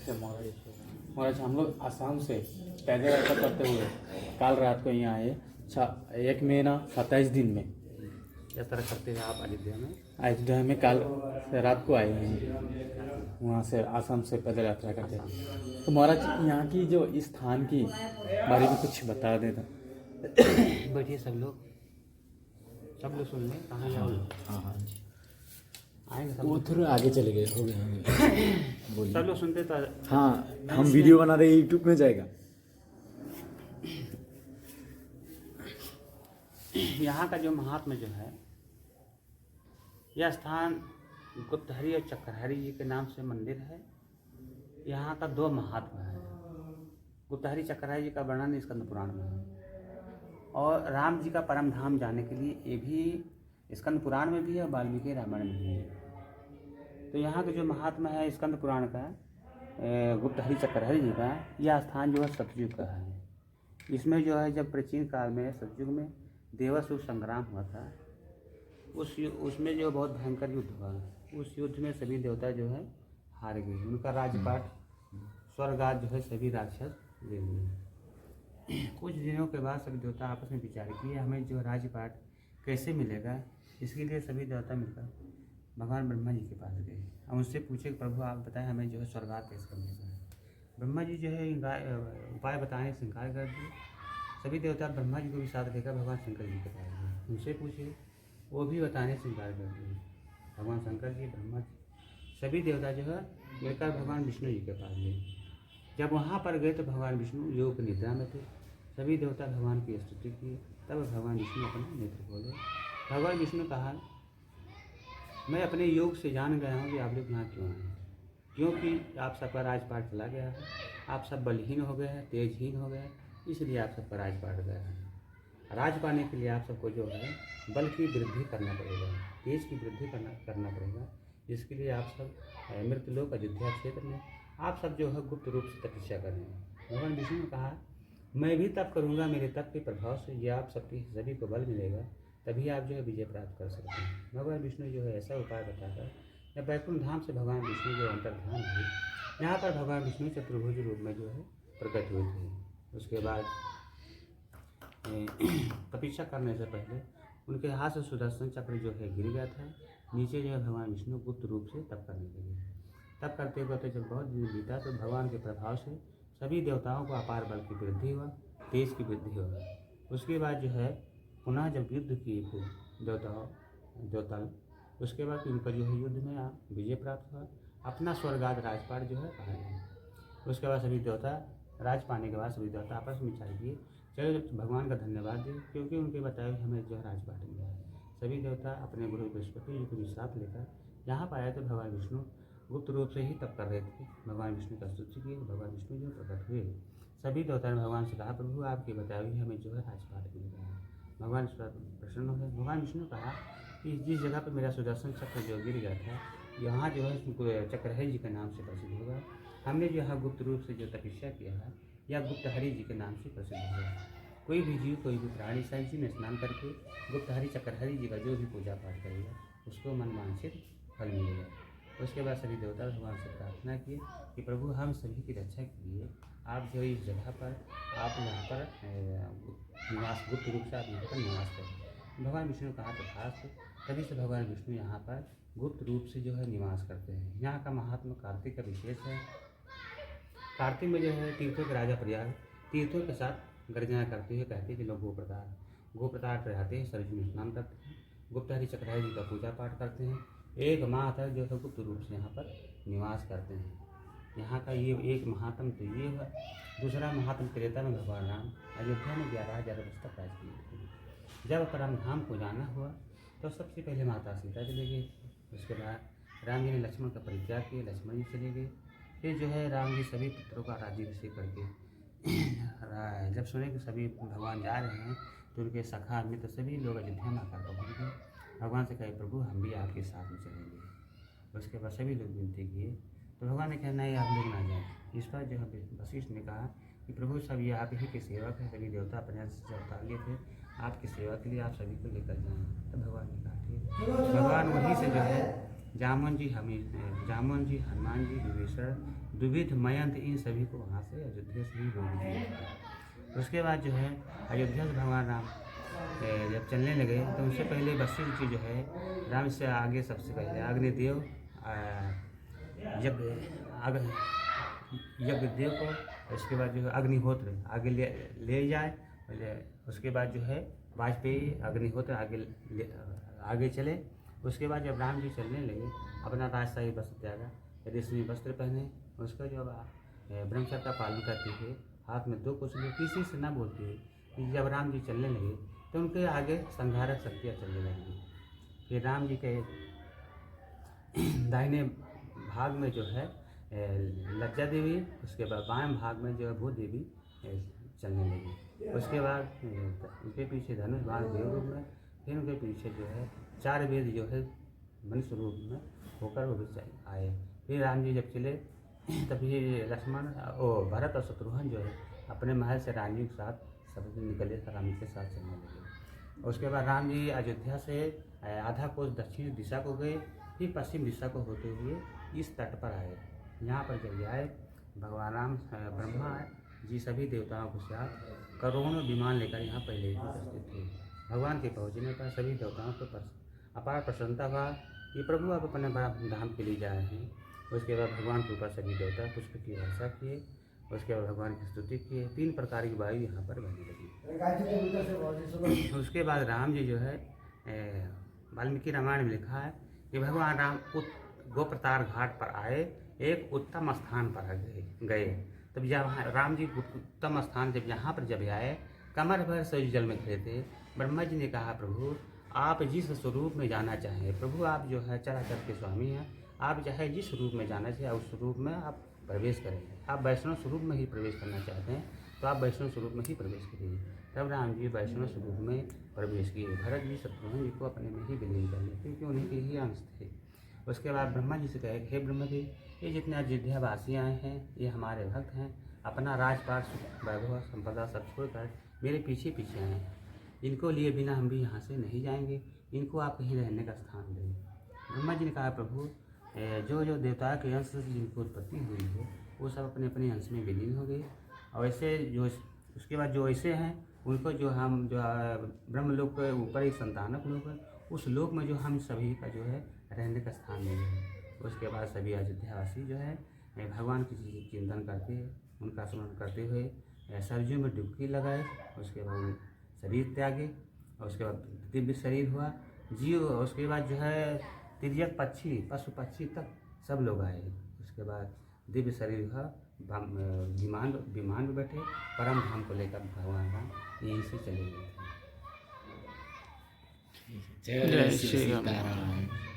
नमस्ते महाराज हम लोग आसाम से पैदल यात्रा करते हुए कल रात को यहाँ आए। 1 महीना 27 दिन में यात्रा करते हुए आप अयोध्या में कल रात को आए हैं। वहाँ से आसाम से पैदल यात्रा करते हैं। तो महाराज यहाँ की जो इस स्थान की बारे में कुछ बता देता। बैठिए सब लोग सुन लें। कहाँ जाओ? हाँ जी आएंगे सब वो लोग। थोड़ा आगे चले गए हो गए। बोलिए। सब लोग सुनते तो हाँ हम वीडियो बना रहे यूट्यूब में जाएगा। यहाँ का जो महात्मा जो है, यह स्थान गुप्तहरि और चक्रहरि जी के नाम से मंदिर है। यहाँ का 2 महात्मा है। गुप्तहरि चक्रहरि जी का वर्णन स्कंद पुराण में है, और राम जी का परम धाम जाने के लिए ये भी स्कंद पुराण में भी है और वाल्मीकि रामायण में भी है। तो यहाँ के जो महात्मा है स्कंद पुराण का, गुप्तहरि चक्रहरि जी का, यह स्थान जो है सतयुग का है। इसमें जो है जब प्राचीन काल में सतयुग में देवासुर संग्राम हुआ था, उसमें जो बहुत भयंकर युद्ध हुआ। उस युद्ध में सभी देवता जो है हार गए। उनका राजपाट स्वर्गात जो है सभी राक्षस ले लिए। कुछ दिनों के बाद सभी देवता आपस में विचार किए हमें जो राजपाट कैसे मिलेगा। इसके लिए सभी देवता मिलकर भगवान ब्रह्मा जी के पास गए और उनसे पूछे कि प्रभु आप बताएं हमें जो है स्वर्गात कैसे मिलेगा। ब्रह्मा जी जो है उपाय बताने से इनकार कर दिए। सभी देवता ब्रह्मा जी को भी साथ लेकर भगवान शंकर जी के पास गए। उनसे पूछे, वो भी बताने से इनकार कर दिए। भगवान शंकर जी, ब्रह्मा जी, सभी देवता जो है मिलकर भगवान विष्णु जी के पास गए। जब वहाँ पर गए तो भगवान विष्णु योग निद्रा में थे। सभी देवता भगवान की स्तुति किए। तब भगवान विष्णु अपने नेत्र खोले। भगवान विष्णु कहा, मैं अपने योग से जान गया हूँ कि आप लोग यहाँ क्यों आए। क्योंकि आप सबका राजपाट चला गया है, आप सब बलहीन हो गए हैं, तेजहीन हो गए हैं, इसलिए आप सबका राजपाट गया है। राज पाने के लिए आप सबको जो है बल की वृद्धि करना पड़ेगा, तेज की वृद्धि करना पड़ेगा। इसके लिए आप सब मृतलोक अयोध्या क्षेत्र में आप सब जो है गुप्त रूप से तपस्या करें। भगवान विष्णु ने कहा, मैं भी तप करूँगा, मेरे तप के प्रभाव से ये आप सबकी सभी को बल मिलेगा, तभी आप जो है विजय प्राप्त कर सकते हैं। भगवान विष्णु जो है ऐसा उपाय बताकर जब बैकुंठ धाम से भगवान विष्णु जो अंतर्धान हुए, यहाँ पर भगवान विष्णु चतुर्भुज रूप में जो है प्रकट हुए थे। उसके बाद तपस्या करने से पहले उनके हाथ से सुदर्शन चक्र जो है गिर गया था। नीचे जो है भगवान विष्णु गुप्त रूप से तप करने लगे। तप करते करते जब बहुत दिन बीता तो भगवान के प्रभाव से सभी देवताओं को अपार बल की वृद्धि हुआ, तेज की वृद्धि हुआ। उसके बाद जो है पुनः जब युद्ध किए थे देवता, उसके बाद उनका जो है युद्ध में विजय प्राप्त हुआ। अपना स्वर्गात राजपाट जो है पा गए। उसके बाद सभी देवता राज पाने के बाद सभी देवता आपस में विचार किए, चलो भगवान का धन्यवाद दें क्योंकि उनके बताए हमें जो है राजपाट मिला है। सभी देवता अपने गुरु बृहस्पति जी को भी साथ लेकर यहाँ पर आए तो भगवान विष्णु गुप्त रूप से ही तप कर रहे थे। भगवान विष्णु का स्तुति किए, भगवान विष्णु जो प्रकट हुए। सभी देवता ने भगवान से कहा, प्रभु आपके बताए हुए हमें जो है राजपाट मिल गया है। भगवान इस पर प्रसन्न हुए। भगवान विष्णु कहा कि जिस जगह पर मेरा सुदर्शन चक्र जो गिर गया था, यहाँ जो है चक्रहरि जी के नाम से प्रसिद्ध होगा। हमने जो है गुप्त रूप से जो तपस्या किया है या गुप्तहरि जी के नाम से प्रसिद्ध होगा। कोई भी जीव, कोई भी प्राणी साइंस में स्नान करके गुप्तहरि चक्रहरि जी का जो भी पूजा पाठ करेगा उसको मनवांछित फल मिलेगा। उसके बाद सभी देवता भगवान से प्रार्थना किए कि प्रभु हम सभी की रक्षा के लिए आप जो इस जगह पर आप यहाँ पर निवास गुप्त रूप से आप यहाँ पर निवास करें। भगवान विष्णु कहा तथास्तु। तभी से भगवान विष्णु यहाँ पर गुप्त रूप से जो है निवास करते हैं। यहाँ का महात्मा कार्तिक का विशेष है। कार्तिक में जो है तीर्थों के राजा प्रयाग तीर्थों के साथ गर्जना करते हुए कहते हैं कि लोग गोप्रताप रहते हैं, सरयू में स्नान करते हैं, गुप्तहरि चक्रहरि जी का पूजा पाठ करते हैं। 1 माह तक जो है गुप्त रूप से यहाँ पर निवास करते हैं। यहाँ का ये एक महात्म तो ये हुआ। दूसरा महात्म त्रेता में भगवान राम अयोध्या में 11,000 वर्ष तक राज किए थे। जब परम धाम को जाना हुआ तो सबसे पहले माता सीता चले गए। उसके बाद राम जी ने लक्ष्मण का परित्याग किया, लक्ष्मण जी चले गए। फिर जो है राम जी सभी पुत्रों का राज्याभिषेक करके जब सुने कि सभी भगवान जा रहे हैं तो उनके सखा में तो सभी लोग अयोध्या में आकर पहुँच गए। भगवान से कहे, प्रभु हम भी आपके साथ में चलेंगे। उसके बाद सभी लोग विनती किए तो भगवान ने कहा, नहीं आप लोग ना जाएं। इस पर जो है वशिष्ठ ने कहा कि प्रभु सब ये आप ही के सेवक हैं, सभी देवता अपने से अवतार लिए थे, आपकी सेवा के लिए आप सभी को लेकर जाएँ। तो भगवान ने कहा ठीक। भगवान वहीं से जो है जामुन जी, हनुमान जी, विभीषण, द्विविध मयंत इन सभी को वहाँ से अयोध्या से ही रोक दिया। उसके बाद जो है अयोध्या से भगवान राम जब चलने लगे तो उससे पहले वशिष्ठ जी जो है राम से आगे सबसे पहले अग्निदेव यज्ञदेव को, उसके बाद जो है अग्निहोत्र आगे ले जाए। उसके बाद जो है वाजपेयी अग्निहोत्र आगे चले। उसके बाद जब राम जी चलने लगे अपना राजशाही वस्त्र त्यागा, रेशमी वस्त्र पहने, उसका जो ब्रह्मचर्य का पालन करते हुए हाथ में 2 कुशल किसी से न बोलते हुए कि जब राम जी चलने लगे तो उनके आगे संहारक शक्तियाँ चलने लगी। फिर राम जी के दाहिने भाग में जो है लज्जा देवी, उसके बाद बाएं भाग में जो है भू देवी चलने लगी। उसके बाद उनके पीछे धनुष बाण देव रूप में, फिर उनके पीछे जो है 4 वेद जो है मनुष्य रूप में होकर वो भी आए। फिर राम जी जब चले तभी लक्ष्मण और भरत और शत्रुघ्न जो है अपने महल से रानी के साथ सब निकले, राम जी के साथ चलने लगे। उसके बाद राम जी अयोध्या से आधा कोस दक्षिण दिशा को गए, फिर पश्चिम दिशा को होते हुए इस तट पर आए। यहाँ पर जब आए भगवान राम ब्रह्मा जी सभी देवताओं के साथ करोड़ों विमान लेकर यहाँ पहले ही उपस्थित थे। भगवान के पहुँचने पर सभी देवताओं को अपार प्रसन्नता हुआ कि प्रभु आप अपने धाम के लिए जा रहे हैं। उसके बाद भगवान के ऊपर सभी देवता पुष्प की वर्षा किए। उसके बाद भगवान की स्तुति किए। 3 प्रकार की वायु यहाँ पर बहने लगी। उसके बाद राम जी जो है वाल्मीकि रामायण में लिखा है कि भगवान राम गोप्रतार घाट पर आए, एक उत्तम स्थान पर गए। तब जब राम जी उत्तम स्थान यहाँ पर जब आए, कमर भर से जल में खड़े थे। ब्रह्मा जी ने कहा प्रभु आप जिस स्वरूप में जाना चाहें, प्रभु आप जो है चराचर के स्वामी हैं, आप चाहे जिस रूप में जाना चाहिए उस रूप में आप प्रवेश करेंगे। आप वैष्णव स्वरूप में ही प्रवेश करना चाहते हैं तो आप वैष्णव स्वरूप में ही प्रवेश करिए। तब राम जी वैष्णव स्वरूप में प्रवेश किए। भरत जी शत्रुघ्न जी को अपने में ही विलीन कर लिए क्योंकि उन्हीं के ही अंश थे। उसके बाद ब्रह्मा जी से कहे हे ब्रह्मा जी, ये जितने अयोध्यावासी आए हैं ये हमारे भक्त हैं, अपना राजपाट वैभव संपदा सब छोड़कर मेरे पीछे पीछे आए हैं। इनको लिए बिना हम भी यहाँ से नहीं जाएंगे, इनको आप कहीं रहने का स्थान दें। ब्रह्मा जी ने कहा प्रभु जो जो देवता के अंश से जिनको उत्पत्ति हुई है वो सब अपने अपने अंश में विलीन हो गए। और ऐसे जो उसके बाद जो ऐसे हैं उनको जो हम जो ब्रह्मलोक के ऊपर एक संतानक लोक है, उस लोक में जो हम सभी का जो है रहने का स्थान देंगे। उसके बाद सभी अयोध्यावासी जो है भगवान की चिंतन करके उनका स्मरण करते हुए सरजू में डुबकी लगाए। उसके बाद शरीर त्यागे और उसके बाद दिव्य शरीर हुआ जीव। उसके बाद जो है तिर्यक पक्षी पशु पक्षी तक सब लोग आए। उसके बाद दिव्य शरीर हुआ, विमान में बैठे परम धाम को लेकर भगवान राम यहीं से चले गए थे। जय श्री सीताराम।